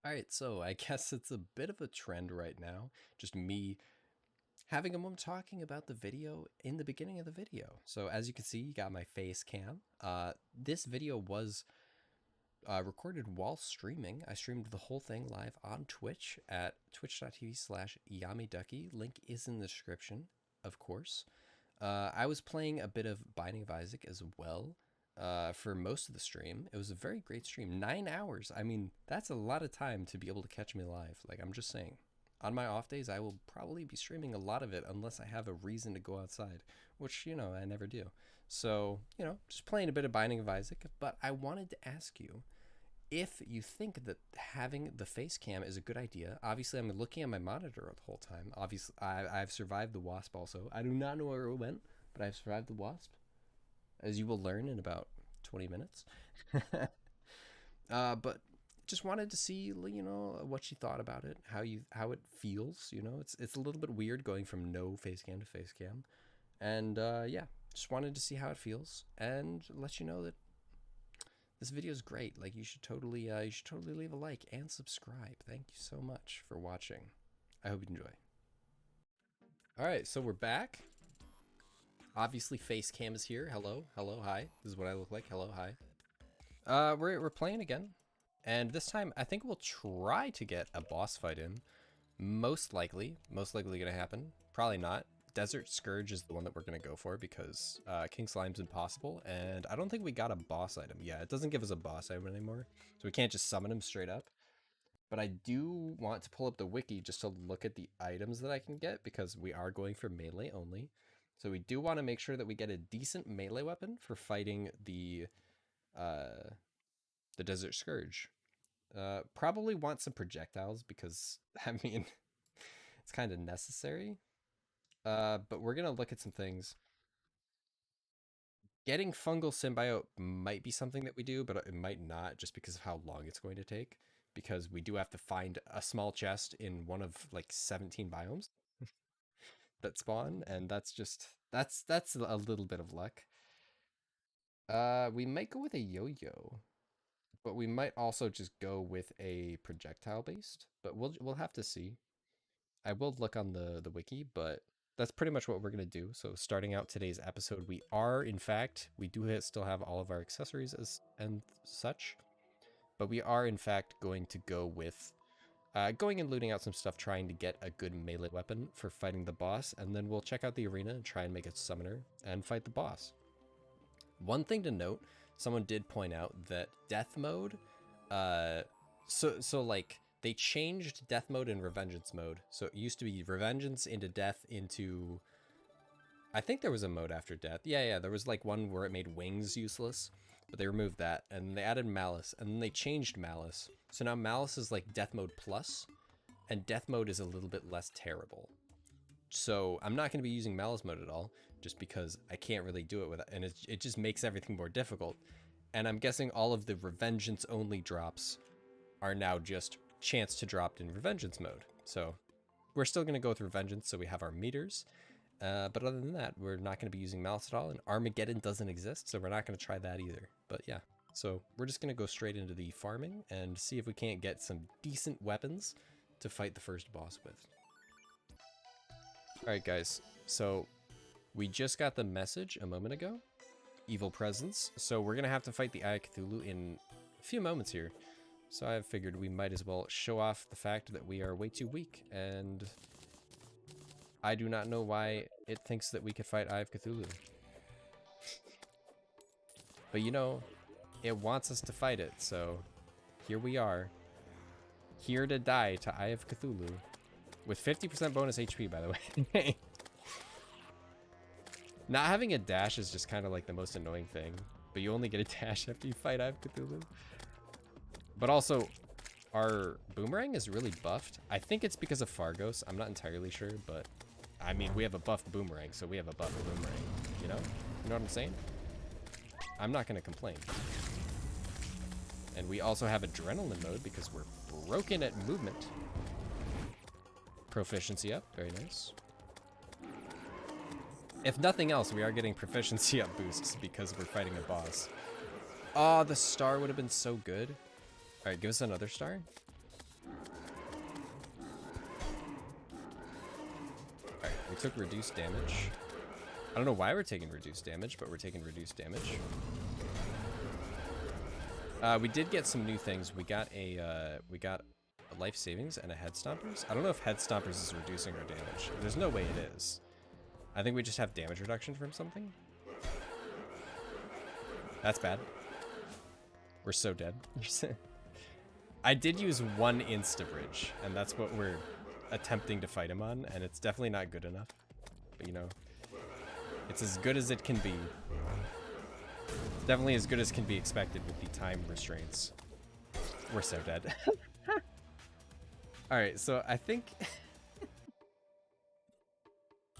All right, so I guess it's a bit of a trend right now. Just me having a moment talking about the video in the beginning of the video. So as you can see, you got my face cam. This video was recorded while streaming. I streamed the whole thing live on Twitch at twitch.tv/YamiDucky. Link is in the description, of course. I was playing a bit of Binding of Isaac as well for most of the stream. It was a very great stream. 9 hours. I mean, that's a lot of time to be able to catch me live. Like, I'm just saying. On my off days, I will probably be streaming a lot of it unless I have a reason to go outside, which, I never do. So, just playing a bit of Binding of Isaac. But I wanted to ask you if you think that having the face cam is a good idea. Obviously, I'm looking at my monitor the whole time. Obviously, I've survived the wasp also. I do not know where it went, but I've survived the wasp, as you will learn in about 20 minutes. But just wanted to see, what you thought about it, how it feels. It's a little bit weird going from no face cam to face cam, and yeah, just wanted to see how it feels and let you know that this video is great. Like, you should totally leave a like and subscribe. Thank you so much for watching. I hope you enjoy. All right, so we're back. Obviously, face cam is here. Hello, hi. This is what I look like. Hello, hi. We're playing again, and this time I think we'll try to get a boss fight in. Most likely gonna happen. Probably not. Desert Scourge is the one that we're gonna go for because King Slime's impossible, and I don't think we got a boss item. Yeah, it doesn't give us a boss item anymore, so we can't just summon him straight up. But I do want to pull up the wiki just to look at the items that I can get because we are going for melee only. So we do want to make sure that we get a decent melee weapon for fighting the Desert Scourge. Probably want some projectiles because, I mean, it's kind of necessary. But we're going to look at some things. Getting Fungal Symbiote might be something that we do, but it might not just because of how long it's going to take. Because we do have to find a small chest in one of like 17 biomes that spawn, and that's a little bit of luck. We might go with a yo-yo, but we might also just go with a projectile based, but we'll have to see. I will look on the wiki, but that's pretty much what we're going to do. So starting out today's episode, we do still have all of our accessories and such, but we are in fact going to go with going and looting out some stuff, trying to get a good melee weapon for fighting the boss, and then we'll check out the arena and try and make a summoner and fight the boss. One thing to note, someone did point out that death mode, so like they changed death mode and revengeance mode. So it used to be revengeance into death into, I think there was a mode after death. Yeah, there was like one where it made wings useless, but they removed that and they added malice, and then they changed malice. So now malice is like death mode plus, and death mode is a little bit less terrible. So I'm not going to be using malice mode at all, just because I can't really do it with it, and it just makes everything more difficult. And I'm guessing all of the revengeance only drops are now just chance to drop in revengeance mode. So we're still going to go with revengeance, so we have our meters. But other than that, we're not going to be using malice at all, and Armageddon doesn't exist, so we're not going to try that either. But yeah, so we're just going to go straight into the farming and see if we can't get some decent weapons to fight the first boss with. Alright guys, so we just got the message a moment ago. Evil presence. So we're going to have to fight the Eye of Cthulhu in a few moments here. So I figured we might as well show off the fact that we are way too weak, and I do not know why it thinks that we could fight Eye of Cthulhu. But it wants us to fight it, so here we are. Here to die to Eye of Cthulhu. With 50% bonus HP, by the way. Not having a dash is just kind of like the most annoying thing. But you only get a dash after you fight Eye of Cthulhu. But also, our Boomerang is really buffed. I think it's because of Fargos. I'm not entirely sure, but I mean, we have a buffed Boomerang, so we have a buffed Boomerang. You know what I'm saying? I'm not going to complain. And we also have Adrenaline mode because we're broken at movement. Proficiency up, very nice. If nothing else, we are getting proficiency up boosts because we're fighting a boss. Oh, the star would have been so good. All right, give us another star. We took reduced damage. I don't know why we're taking reduced damage, but we're taking reduced damage. We did get some new things. We got a life savings and a head stompers. I don't know if head stompers is reducing our damage. There's no way it is. I think we just have damage reduction from something. That's bad. We're so dead. I did use one insta-bridge, and that's what we're attempting to fight him on, and it's definitely not good enough. But, you know, it's as good as it can be. It's definitely as good as can be expected with the time restraints. We're so dead. Alright, so I think...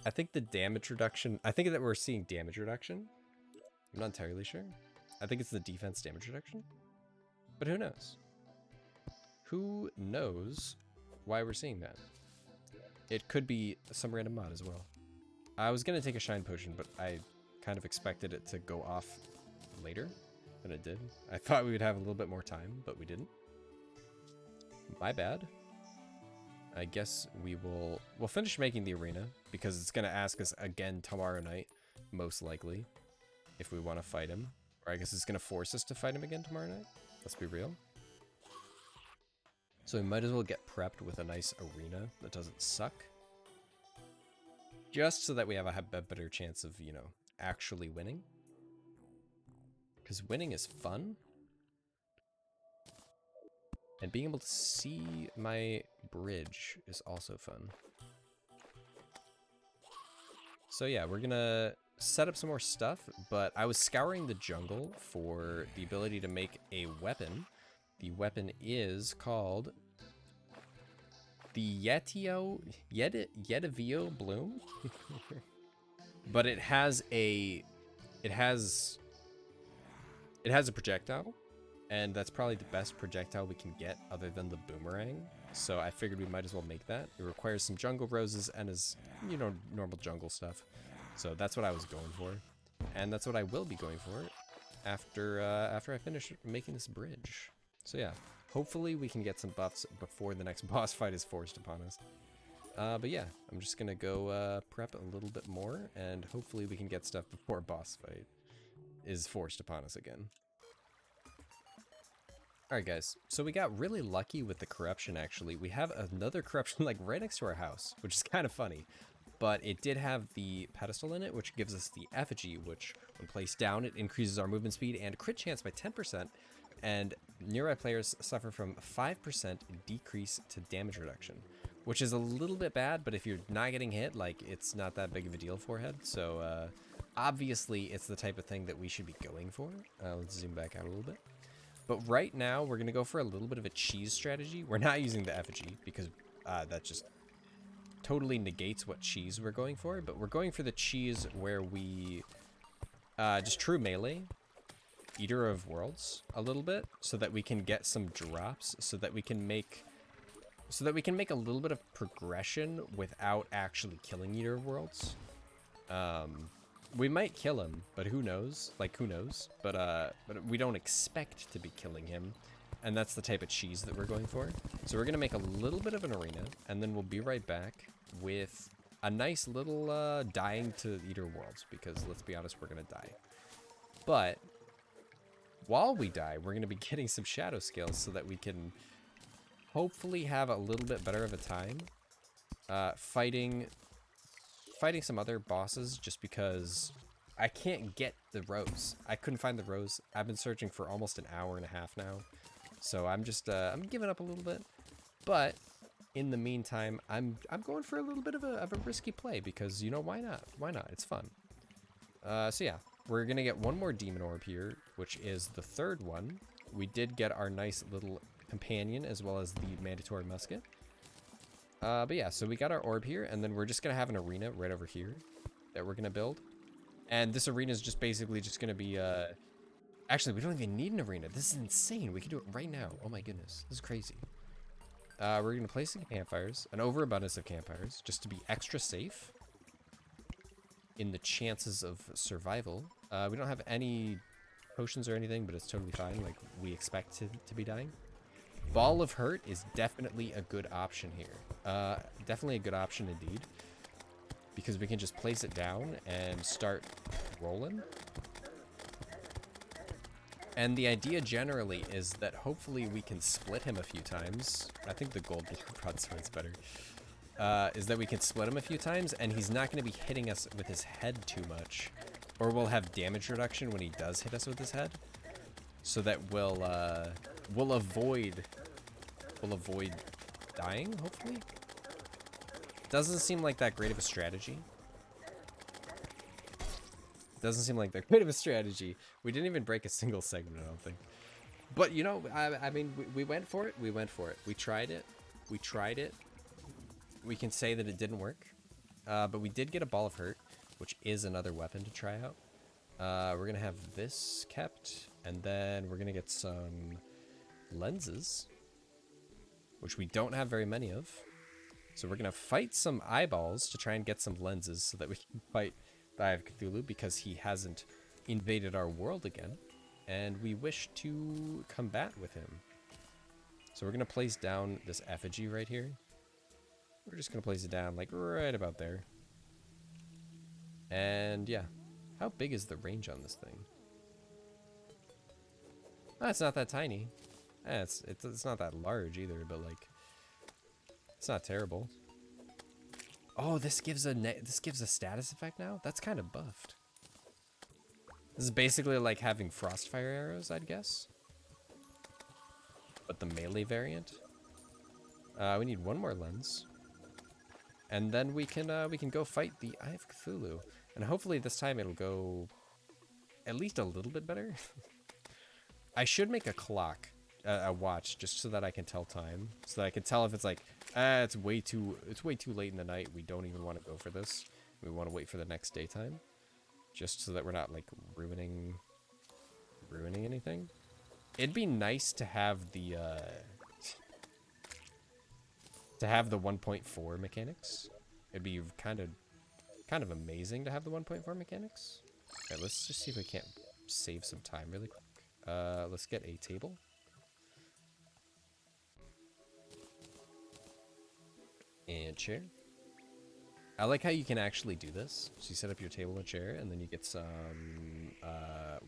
I think the damage reduction... I think that we're seeing damage reduction. I'm not entirely sure. I think it's the defense damage reduction. But who knows? Who knows why we're seeing that? It could be some random mod as well. I was going to take a shine potion, but I kind of expected it to go off later than it did. I thought we would have a little bit more time, but we didn't. My bad. I guess we'll finish making the arena because it's going to ask us again tomorrow night, most likely, if we want to fight him. Or I guess it's going to force us to fight him again tomorrow night. Let's be real. So we might as well get prepped with a nice arena that doesn't suck. Just so that we have a better chance of, you know, actually winning. Because winning is fun. And being able to see my bridge is also fun. So yeah, we're gonna set up some more stuff, but I was scouring the jungle for the ability to make a weapon. The weapon is called the Yetavio Bloom. But it has a projectile. And that's probably the best projectile we can get other than the Boomerang. So I figured we might as well make that. It requires some jungle roses and is, you know, normal jungle stuff. So that's what I was going for. And that's what I will be going for after I finish making this bridge. So yeah, hopefully we can get some buffs before the next boss fight is forced upon us. But yeah, I'm just gonna go prep a little bit more and hopefully we can get stuff before boss fight is forced upon us again. Alright guys, so we got really lucky with the corruption actually. We have another corruption like right next to our house, which is kind of funny. But it did have the pedestal in it, which gives us the effigy, which when placed down, it increases our movement speed and crit chance by 10%. And nearby players suffer from 5% decrease to damage reduction, which is a little bit bad, but if you're not getting hit, like, it's not that big of a deal for head. So obviously it's the type of thing that we should be going for. Let's zoom back out a little bit. But right now, we're going to go for a little bit of a cheese strategy. We're not using the effigy because that just totally negates what cheese we're going for. But we're going for the cheese where we just true melee, Eater of Worlds a little bit, so that we can get some drops, so that we can make a little bit of progression without actually killing Eater of Worlds. We might kill him, but who knows? Like, who knows? But we don't expect to be killing him, and that's the type of cheese that we're going for. So we're gonna make a little bit of an arena, and then we'll be right back with a nice little dying to Eater Worlds, because let's be honest, we're gonna die. But while we die, we're gonna be getting some shadow skills so that we can hopefully have a little bit better of a time fighting some other bosses, just because I can't get the rose. I couldn't find the rose. I've been searching for almost an hour and a half now. So I'm just I'm giving up a little bit. But in the meantime, I'm going for a little bit of a risky play, because, you know, why not? Why not? It's fun. So yeah, we're gonna get one more demon orb here, which is the third one. We did get our nice little companion as well as the mandatory musket. But yeah, so we got our orb here, and then we're just gonna have an arena right over here that we're gonna build. And this arena is just basically just gonna be, actually, we don't even need an arena. This is insane. We can do it right now. Oh my goodness, this is crazy. We're gonna place some campfires, an overabundance of campfires, just to be extra safe in the chances of survival. We don't have any potions or anything, but it's totally fine. Like, we expect to be dying. Ball of Hurt is definitely a good option here. Definitely a good option indeed. because we can just place it down and start rolling. And the idea generally is that hopefully we can split him a few times. I think the gold broadsword's better. Is that we can split him a few times, and he's not going to be hitting us with his head too much. Or we'll have damage reduction when he does hit us with his head. So that we'll avoid dying, hopefully. Doesn't seem like that great of a strategy. Doesn't seem like that great of a strategy. We didn't even break a single segment, I don't think. But, you know, I mean, we went for it. We went for it. We tried it. We tried it. We can say that it didn't work. But we did get a Ball of Hurt, which is another weapon to try out. We're going to have this kept. And then we're going to get some lenses, which we don't have very many of. So we're going to fight some eyeballs to try and get some lenses so that we can fight the Eye of Cthulhu, because he hasn't invaded our world again, and we wish to combat with him. So we're going to place down this effigy right here. We're just going to place it down like right about there. And yeah, how big is the range on this thing? Oh, it's not that tiny. It's not that large either, but like, it's not terrible. Oh, this gives a status effect now? That's kind of buffed. This is basically like having Frostfire arrows, I'd guess. But the melee variant. We need one more lens. And then we can go fight the Eye of Cthulhu. And hopefully this time it'll go at least a little bit better. I should make a clock, a watch, just so that I can tell time. So that I can tell if it's like, it's way too late in the night. We don't even want to go for this. We want to wait for the next daytime, just so that we're not like ruining anything. It'd be nice to have the 1.4 mechanics. It'd be kind of amazing to have the 1.4 mechanics. Okay, let's just see if we can't save some time really quick. Let's get a table. And chair. I like how you can actually do this. So you set up your table and chair, and then you get some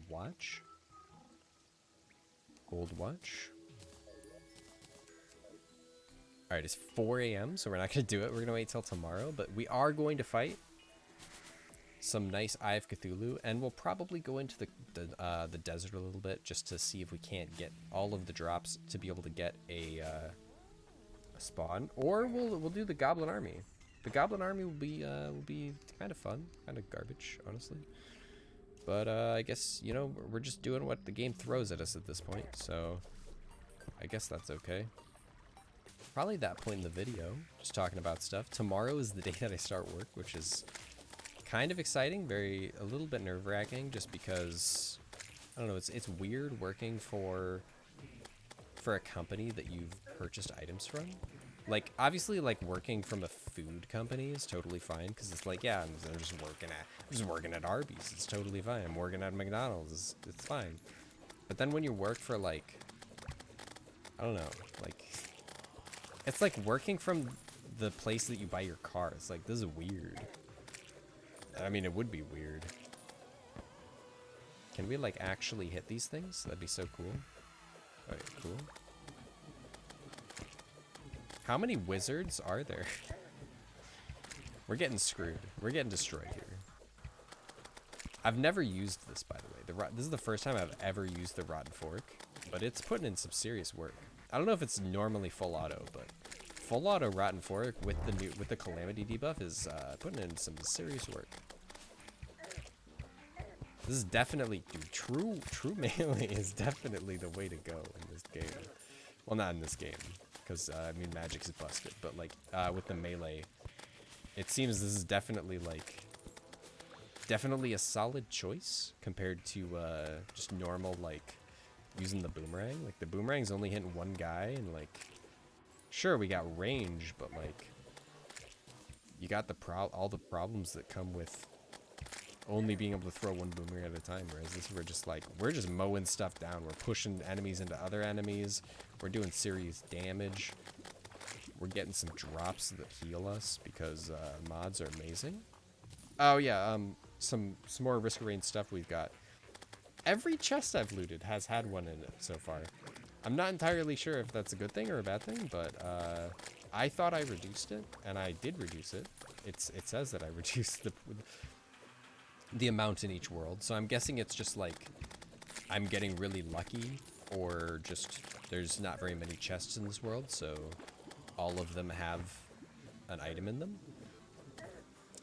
watch. Gold watch. Alright, it's 4 a.m., so we're not going to do it. We're going to wait till tomorrow, but we are going to fight some nice Eye of Cthulhu, and we'll probably go into the desert a little bit just to see if we can't get all of the drops to be able to get a spawn, or we'll do the Goblin Army. The Goblin Army will be kind of fun, kind of garbage, honestly. But I guess, you know, we're just doing what the game throws at us at this point, so I guess that's okay. Probably that point in the video, just talking about stuff. Tomorrow is the day that I start work, which is kind of exciting, a little bit nerve-wracking, just because I don't know, it's weird working for a company that you've purchased items from. Like, obviously, like, working from a food company is totally fine, because it's like, yeah, I'm just working at Arby's. It's totally fine. I'm working at McDonald's. It's fine. But then when you work for, like, I don't know, like, it's like working from the place that you buy your car. It's like, this is weird. I mean, it would be weird. Can we, like, actually hit these things? That'd be so cool. Alright, cool. How many wizards are there? We're getting screwed. We're getting destroyed here. I've never used this, by the way. This is the first time I've ever used the Rotten Fork, but it's putting in some serious work. I don't know if it's normally full auto, but full auto Rotten Fork with the Calamity debuff is putting in some serious work. This is definitely, dude, true melee is definitely the way to go in this game. Well, not in this game, because I mean, magic's busted, but like with the melee, it seems this is definitely a solid choice compared to just normal, like, using the boomerang. Like, the boomerang's only hitting one guy, and like, sure, we got range, but like, you got all the problems that come with only being able to throw one boomerang at a time, whereas this, we're just mowing stuff down. We're pushing enemies into other enemies. We're doing serious damage. We're getting some drops that heal us because mods are amazing. Oh yeah, some more Risk of Rain stuff we've got. Every chest I've looted has had one in it so far. I'm not entirely sure if that's a good thing or a bad thing, but I thought I reduced it, and I did reduce it. It says that I reduced the amount in each world, so I'm guessing it's just like I'm getting really lucky, or just there's not very many chests in this world, so all of them have an item in them.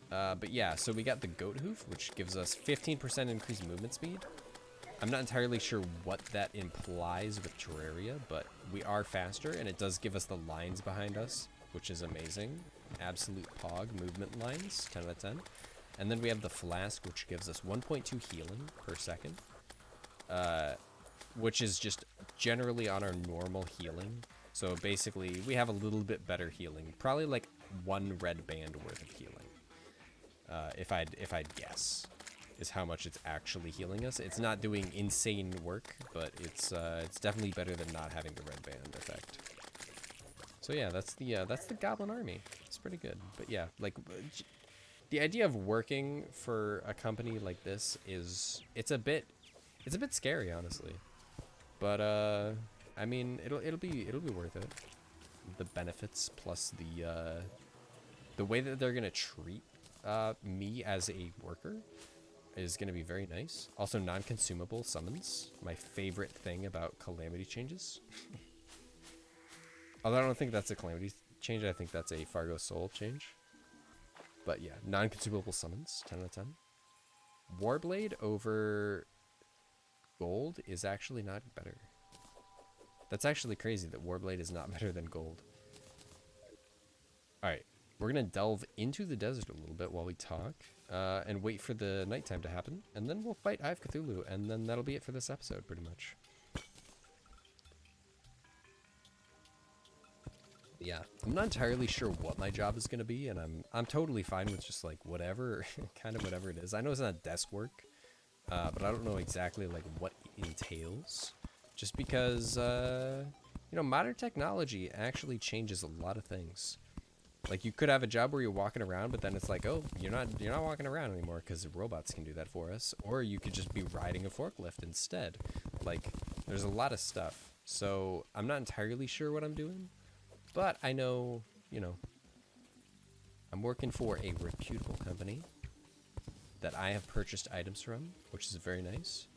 But yeah, so we got the goat hoof, which gives us 15% increased movement speed. I'm not entirely sure what that implies with Terraria, but we are faster, and it does give us the lines behind us, which is amazing. Absolute pog movement lines, 10 out of 10. And then we have the flask, which gives us 1.2 healing per second, which is just generally on our normal healing. So basically, we have a little bit better healing, probably like 1 red band worth of healing. If I'd guess, is how much it's actually healing us. It's not doing insane work, but it's definitely better than not having the red band effect. So yeah, that's the Goblin Army. It's pretty good. But yeah, like the idea of working for a company like this is it's a bit scary, honestly. But I mean, it'll be worth it. The benefits plus the way that they're gonna treat me as a worker is going to be very nice. Also, non-consumable summons. My favorite thing about Calamity changes. Although I don't think that's a Calamity change. I think that's a Fargo Soul change. But yeah, non-consumable summons. 10 out of 10. Warblade over Gold is actually not better. That's actually crazy that Warblade is not better than Gold. Alright. We're going to delve into the desert a little bit while we talk, and wait for the nighttime to happen, and then we'll fight Eye of Cthulhu, and then that'll be it for this episode, pretty much. Yeah, I'm not entirely sure what my job is going to be, and I'm totally fine with just, like, whatever, kind of whatever it is. I know it's not desk work, but I don't know exactly, like, what it entails, just because, you know, modern technology actually changes a lot of things. Like, you could have a job where you're walking around, but then it's like, oh, you're not walking around anymore because the robots can do that for us. Or you could just be riding a forklift instead. Like, there's a lot of stuff. So I'm not entirely sure what I'm doing, but I know, you know, I'm working for a reputable company that I have purchased items from, which is very nice.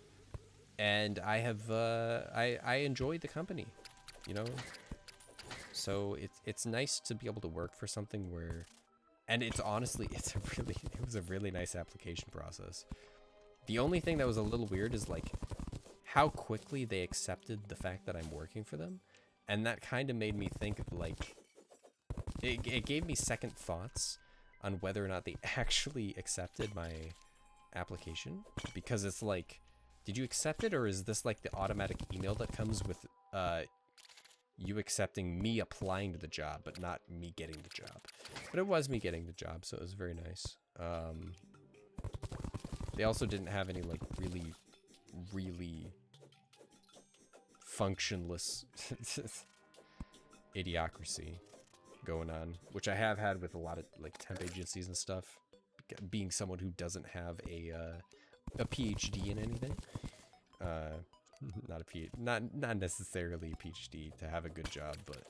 And I have, I enjoy the company, you know. So it's nice to be able to work for something where, and it's honestly, it was a really nice application process. The only thing that was a little weird is like how quickly they accepted the fact that I'm working for them. And that kind of made me think of like, it gave me second thoughts on whether or not they actually accepted my application, because it's like, did you accept it, or is this like the automatic email that comes with, you accepting me applying to the job, but not me getting the job? But it was me getting the job, so it was very nice. They also didn't have any, like, really functionless idiocracy going on, which I have had with a lot of, like, temp agencies and stuff, being someone who doesn't have a PhD in anything. Not necessarily a PhD to have a good job, but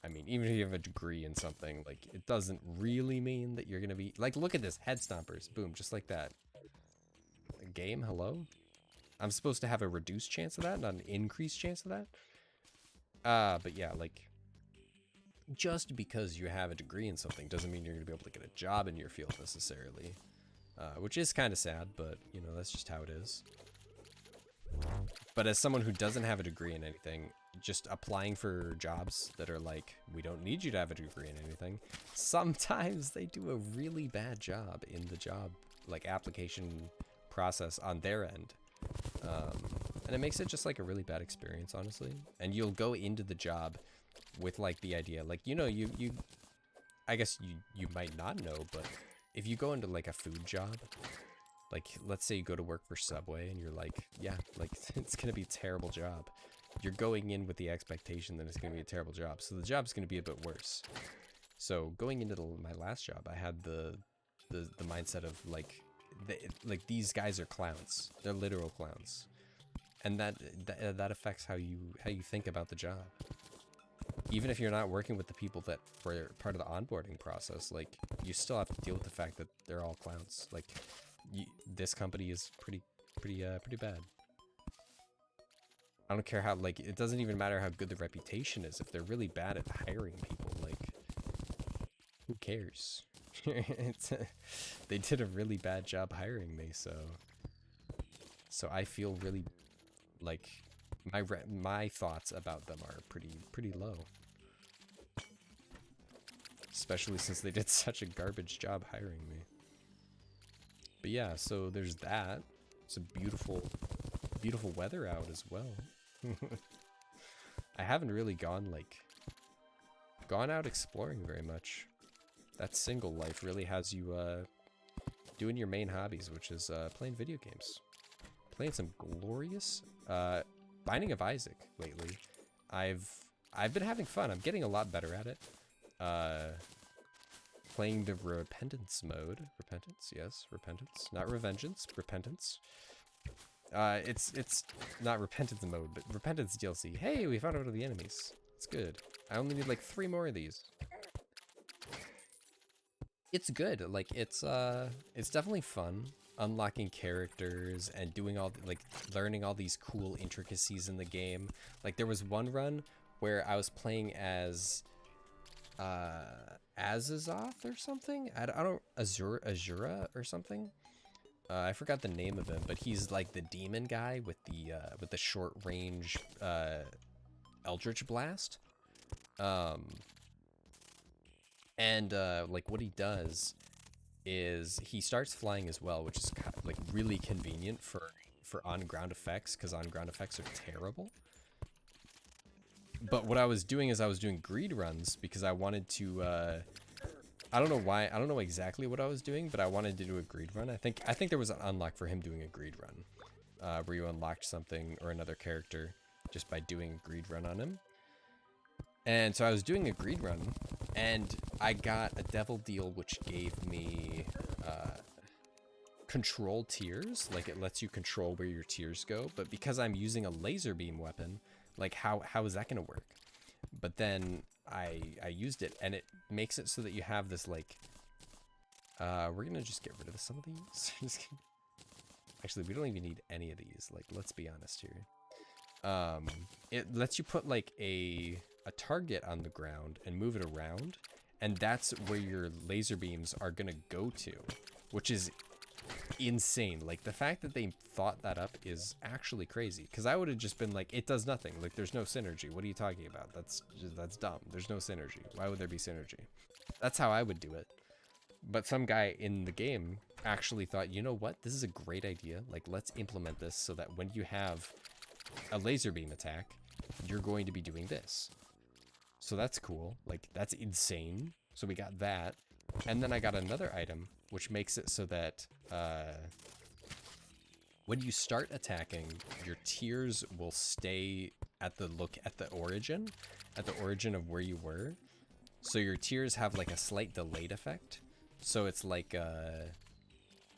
I mean, even if you have a degree in something, like, it doesn't really mean that you're gonna be like, look at this, head stompers, boom, just like that. A game, hello? I'm supposed to have a reduced chance of that, not an increased chance of that. But yeah, like, just because you have a degree in something doesn't mean you're gonna be able to get a job in your field necessarily, which is kind of sad, but you know, that's just how it is. But as someone who doesn't have a degree in anything, just applying for jobs that are like, we don't need you to have a degree in anything, sometimes they do a really bad job in the job, like, application process on their end. And it makes it just like a really bad experience, honestly. And you'll go into the job with like the idea, like, you know, I guess you might not know, but if you go into like a food job, like, let's say you go to work for Subway and you're like, yeah, like, it's going to be a terrible job. You're going in with the expectation that it's going to be a terrible job. So the job's going to be a bit worse. So going into my last job, I had the the mindset of like these guys are clowns. They're literal clowns, and that affects how you think about the job. Even if you're not working with the people that were part of the onboarding process, like you still have to deal with the fact that they're all clowns. Like this company is pretty bad. I don't care how, like, it doesn't even matter how good the reputation is. If they're really bad at hiring people, like, who cares? They did a really bad job hiring me, so I feel really like my thoughts about them are pretty low. Especially since they did such a garbage job hiring me. But yeah, so there's that. It's a beautiful weather out as well. I haven't really gone out exploring very much. That single life really has you doing your main hobbies, which is playing video games. Playing some glorious Binding of Isaac lately. I've been having fun. I'm getting a lot better at it. Playing the repentance mode. Repentance, yes, repentance. Not revengeance, repentance. It's not repentance mode, but repentance DLC. Hey, we found out of the enemies. It's good. I only need like 3 more of these. It's good. Like it's definitely fun unlocking characters and doing learning all these cool intricacies in the game. Like there was one run where I was playing as Azazoth or something. I don't Azura or something. I forgot the name of him, but he's like the demon guy with the short range Eldritch Blast. Like what he does is he starts flying as well, which is like really convenient for on ground effects, because on ground effects are terrible. But what I was doing is I was doing greed runs because I wanted to. I don't know why. I don't know exactly what I was doing, but I wanted to do a greed run. I think there was an unlock for him doing a greed run, where you unlocked something or another character just by doing a greed run on him. And so I was doing a greed run, and I got a devil deal which gave me control tiers. Like it lets you control where your tiers go. But because I'm using a laser beam weapon, like how is that gonna work? But then I used it, and it makes it so that you have this like we're gonna just get rid of some of these. Actually, we don't even need any of these, like, let's be honest here. It lets you put like a target on the ground and move it around, and that's where your laser beams are gonna go to, which is insane. Like the fact that they thought that up is actually crazy, because I would have just been like, it does nothing, like there's no synergy, what are you talking about? That's dumb. There's no synergy. Why would there be synergy? That's how I would do it. But some guy in the game actually thought, you know what, this is a great idea, like let's implement this so that when you have a laser beam attack, you're going to be doing this. So that's cool. Like that's insane. So we got that, and then I got another item which makes it so that when you start attacking, your tiers will stay at the origin of where you were. So your tiers have like a slight delayed effect. So it's like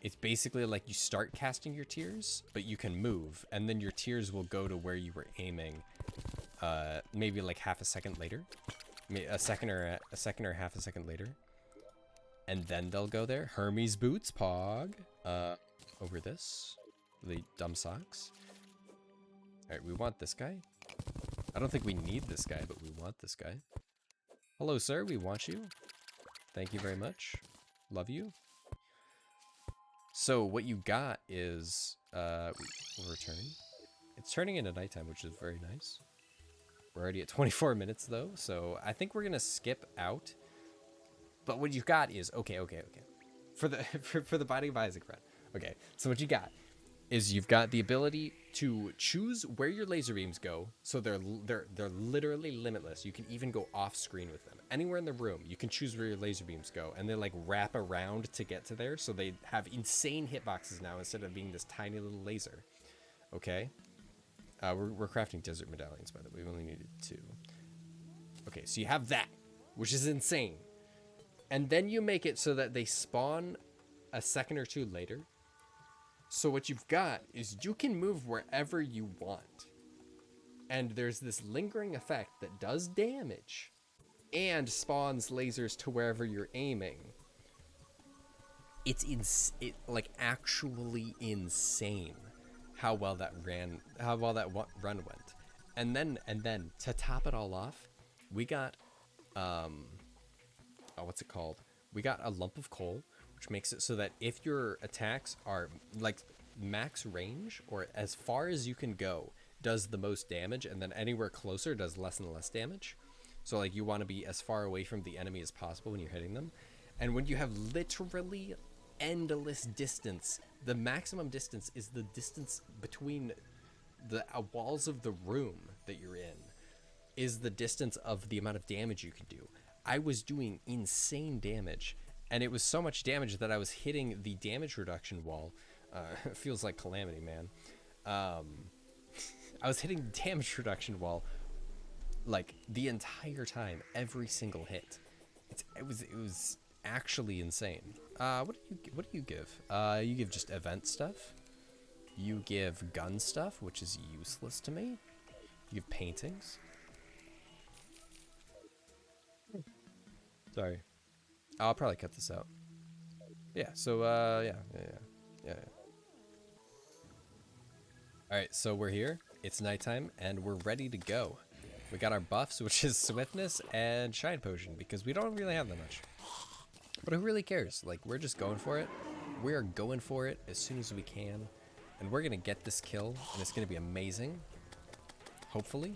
it's basically like you start casting your tiers, but you can move, and then your tiers will go to where you were aiming. Maybe like half a second later, a second or half a second later, and then they'll go there. Hermes boots, pog. Over this, the dumb socks. All right, we want this guy. I don't think we need this guy, but we want this guy. Hello, sir. We want you. Thank you very much. Love you. So what you got is we're returning. It's turning into nighttime, which is very nice. We're already at 24 minutes though, so I think we're gonna skip out. But what you got is okay. For the Binding of Isaac run. Okay, so what you got is you've got the ability to choose where your laser beams go, so they're literally limitless. You can even go off screen with them. Anywhere in the room, you can choose where your laser beams go, and they like wrap around to get to there, so they have insane hitboxes now instead of being this tiny little laser. Okay? We're crafting desert medallions, by the way. We only needed 2. Okay, so you have that, which is insane. And then you make it so that they spawn a second or two later. So what you've got is you can move wherever you want. And there's this lingering effect that does damage and spawns lasers to wherever you're aiming. It's like actually insane how well that run went. And then to top it all off, we got what's it called? We got a lump of coal, which makes it so that if your attacks are like max range or as far as you can go does the most damage, and then anywhere closer does less and less damage. So like you want to be as far away from the enemy as possible when you're hitting them. And when you have literally endless distance, the maximum distance is the distance between the walls of the room that you're in, is the distance of the amount of damage you can do. I was doing insane damage, and it was so much damage that I was hitting the damage reduction wall. It feels like Calamity, man. I was hitting the damage reduction wall like the entire time, every single hit. It was actually insane. What do you give? You give just event stuff. You give gun stuff, which is useless to me. You give paintings. Sorry. I'll probably cut this out. Yeah, so yeah. Alright, so we're here. It's nighttime, and we're ready to go. We got our buffs, which is Swiftness and Shine Potion, because we don't really have that much. But who really cares? Like, we're just going for it. We are going for it as soon as we can. And we're going to get this kill, and it's going to be amazing. Hopefully.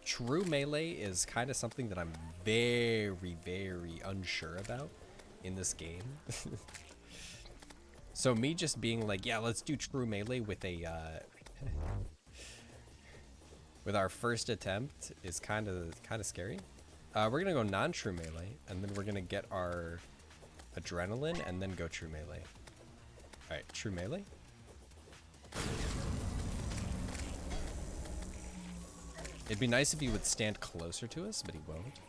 True melee is kind of something that I'm very, very unsure about in this game. So me just being like, yeah, let's do true melee with a... with our first attempt is kind of scary. We're gonna go non-true melee, and then we're gonna get our adrenaline, and then go true melee. All right, true melee. It'd be nice if he would stand closer to us, but he won't,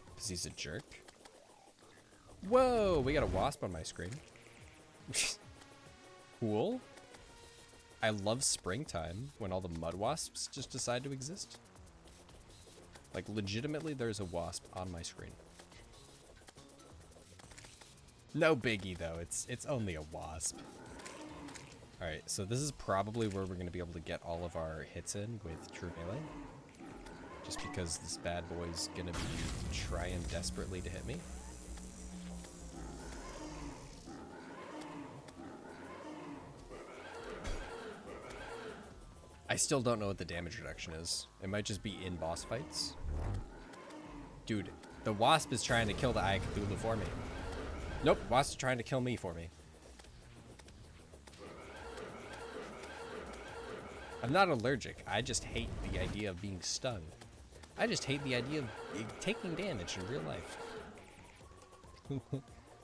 because he's a jerk. Whoa, we got a wasp on my screen. Cool. I love springtime when all the mud wasps just decide to exist. Like, legitimately, there's a wasp on my screen. No biggie, though. It's only a wasp. Alright, so this is probably where we're going to be able to get all of our hits in with true melee. Just because this bad boy's going to be trying desperately to hit me. I still don't know what the damage reduction is. It might just be in boss fights. Dude, the wasp is trying to kill the Eye of Cthulhu for me. Nope, wasp is trying to kill me for me. I'm not allergic. I just hate the idea of being stung. I just hate the idea of taking damage in real life.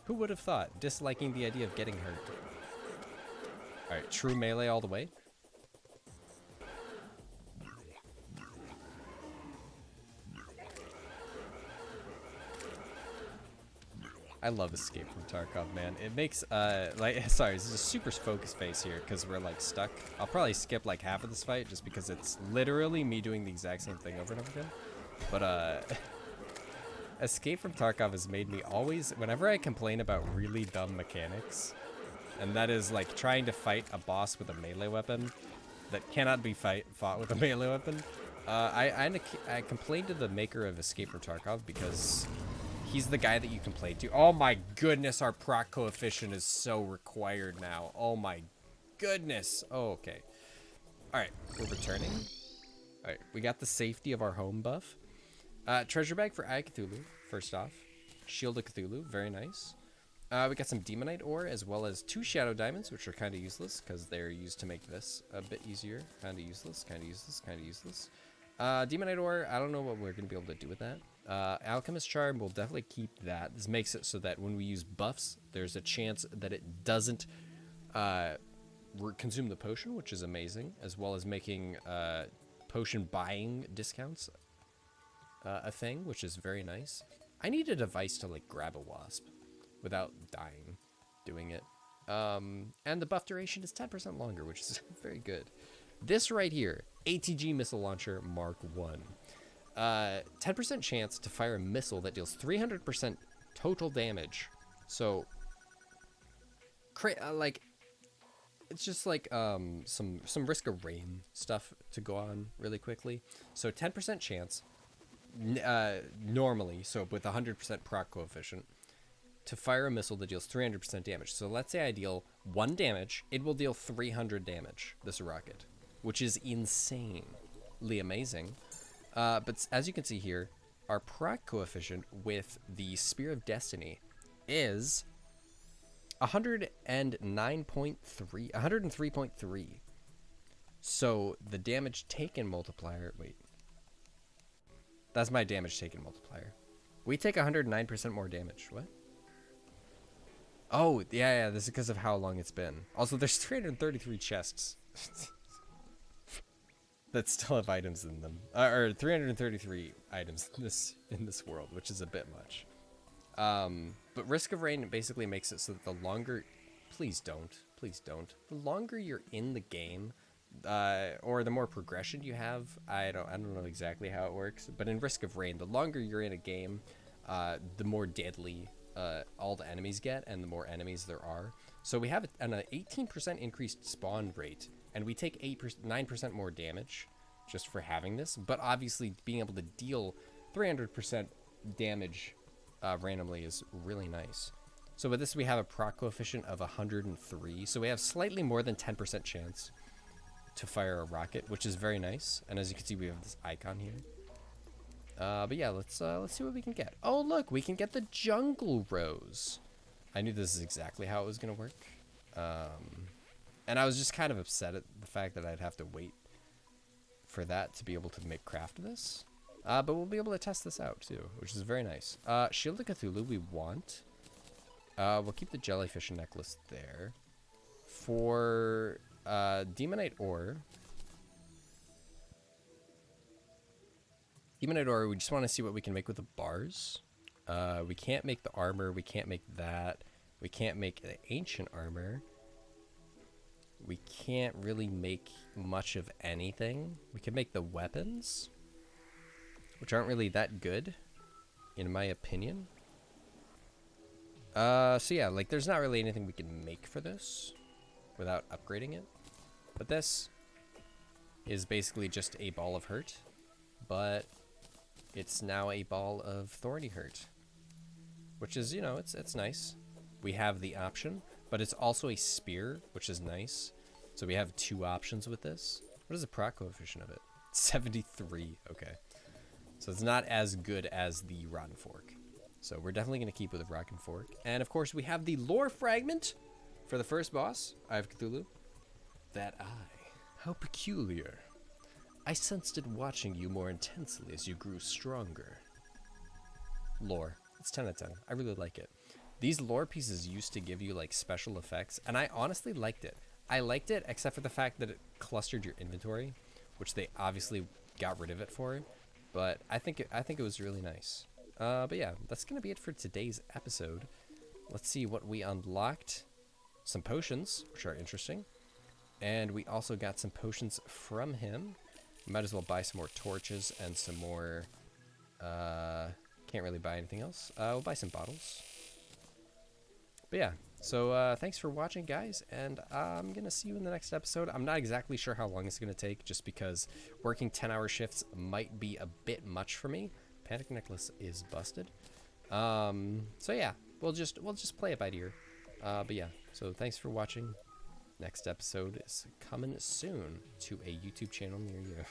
Who would have thought? Disliking the idea of getting hurt. Alright, true melee all the way. I love Escape from Tarkov, man. It makes, like, sorry, this is a super focused face here because we're, like, stuck. I'll probably skip, like, half of this fight just because it's literally me doing the exact same thing over and over again. But, Escape from Tarkov has made me always, whenever I complain about really dumb mechanics, and that is, like, trying to fight a boss with a melee weapon that cannot be fought with a melee weapon, I complained to the maker of Escape from Tarkov because... he's the guy that you complain to. Oh my goodness, our proc coefficient is so required now. Oh my goodness. Oh, okay. Alright, we're returning. Alright, we got the safety of our home buff. Treasure bag for Eye of Cthulhu, first off. Shield of Cthulhu, very nice. We got some Demonite ore, as well as 2 Shadow Diamonds, which are kind of useless, because they're used to make this a bit easier. Kind of useless, kind of useless, kind of useless. Demonite ore, I don't know what we're going to be able to do with that. Alchemist Charm, we'll definitely keep that. This makes it so that when we use buffs, there's a chance that it doesn't consume the potion, which is amazing, as well as making potion buying discounts a thing, which is very nice. I need a device to, like, grab a wasp without dying doing it. And the buff duration is 10% longer, which is very good. This right here, ATG Missile Launcher Mark 1. 10% chance to fire a missile that deals 300% total damage. So, like, it's just like some risk of rain stuff to go on really quickly. So 10% chance, normally, so with 100% proc coefficient, to fire a missile that deals 300% damage. So let's say I deal 1 damage, it will deal 300 damage, this rocket, which is insanely amazing. But as you can see here, our proc coefficient with the Spear of Destiny is 103.3. So the damage taken multiplier, wait. That's my damage taken multiplier. We take 109% more damage. What? Oh, yeah, this is because of how long it's been. Also, there's 333 chests that still have items in them. Or 333 items in this world, which is a bit much. But Risk of Rain basically makes it so that the longer... Please don't. The longer you're in the game, or the more progression you have, I don't know exactly how it works, but in Risk of Rain, the longer you're in a game, the more deadly all the enemies get, and the more enemies there are. So we have an 18% increased spawn rate, and we take 9% more damage just for having this, but obviously being able to deal 300% damage randomly is really nice. So with this, we have a proc coefficient of 103, so we have slightly more than 10% chance to fire a rocket, which is very nice. And as you can see, we have this icon here. But yeah, let's see what we can get. Oh, look, we can get the Jungle Rose. I knew this is exactly how it was gonna work. And I was just kind of upset at the fact that I'd have to wait for that to be able to craft this. But we'll be able to test this out too, which is very nice. Shield of Cthulhu we want. We'll keep the jellyfish necklace there. For Demonite Ore. Demonite Ore, we just want to see what we can make with the bars. We can't make the armor. We can't make that. We can't make the ancient armor. We can't really make much of anything. We can make the weapons, which aren't really that good, in my opinion. So yeah, like there's not really anything we can make for this without upgrading it. But this is basically just a ball of hurt, but it's now a ball of thorny hurt, which is, you know, it's nice. We have the option, but it's also a spear, which is nice. So we have 2 options with this. What is the proc coefficient of it? 73. Okay. So it's not as good as the Rotten Fork. So we're definitely going to keep with the Rotten Fork. And of course, we have the lore fragment for the first boss, Eye of Cthulhu. That eye. How peculiar. I sensed it watching you more intensely as you grew stronger. Lore. It's 10 out of 10. I really like it. These lore pieces used to give you like special effects, and I honestly liked it. I liked it except for the fact that it clustered your inventory, which they obviously got rid of it for. But I think it was really nice. But yeah, that's gonna be it for today's episode. Let's see what we unlocked. Some potions, which are interesting, and we also got some potions from him. Might as well buy some more torches and some more. Can't really buy anything else. We'll buy some bottles. But yeah, so thanks for watching, guys, and I'm gonna see you in the next episode. I'm not exactly sure how long it's gonna take, just because working 10-hour shifts might be a bit much for me. Panic Necklace is busted. So yeah, we'll just play it by ear. But yeah, so thanks for watching. Next episode is coming soon to a YouTube channel near you.